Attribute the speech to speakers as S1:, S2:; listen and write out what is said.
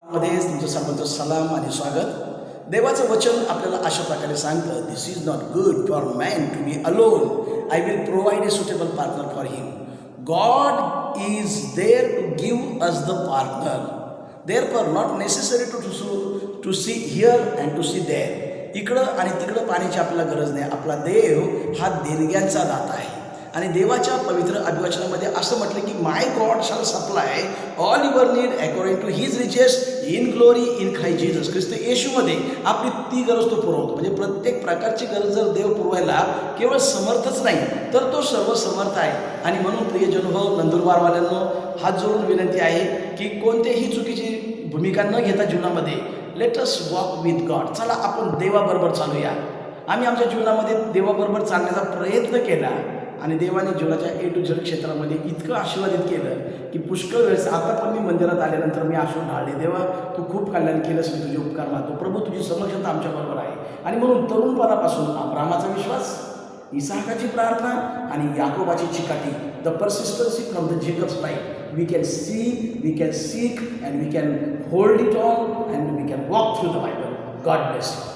S1: मध्येच तुमचं सर्वांचं सलाम आणि स्वागत. देवाचं वचन आपल्याला अशा प्रकारे सांगतं, this is not good for man to be alone, I will provide a suitable partner for him. God is there to give us the partner, therefore not necessary to see here and to see there. इकडं आणि तिकडं पाहण्याची आपल्याला गरज नाही. आपला देव हा देणग्यांचा दाता आहे. आणि देवाच्या पवित्र अभिवचनामध्ये असं म्हटलं की my God shall supply all your need according to his riches in glory in Christ Jesus. ख्रिस्त येशूमध्ये आपली ती गरज तो पुरवतो. म्हणजे प्रत्येक प्रकारची गरज जर देव पुरवायला केवळ समर्थच नाही तर तो सर्व समर्थ आहे. आणि म्हणून प्रियजन हो, नंदुरबारवाल्यांनो, हात जोडून विनंती आहे की कोणत्याही चुकीची भूमिका न घेता जीवनामध्ये let us walk with God. चला आपण देवाबरोबर चालूया. आम्ही आमच्या जीवनामध्ये देवाबरोबर चालण्याचा प्रयत्न केला आणि देवाने जीवनाच्या ए टू झेड क्षेत्रामध्ये इतकं आशीर्वादित केलं की पुष्कळ वेळेस आता पण मी मंदिरात आल्यानंतर मी अश्रू ढाळले, देवा तू खूप कल्याण केलंस, मी तुझे उपकार मानतो. प्रभू तुझी समक्षता आमच्याबरोबर आहे. आणि म्हणून तरुणपणापासून अब्रामाचा विश्वास, इसाकाची प्रार्थना आणि याकोबाची चिकाटी, the persistency from the Jacob's life, we can see, we can seek and we can hold it on and we can walk through the Bible. God bless you.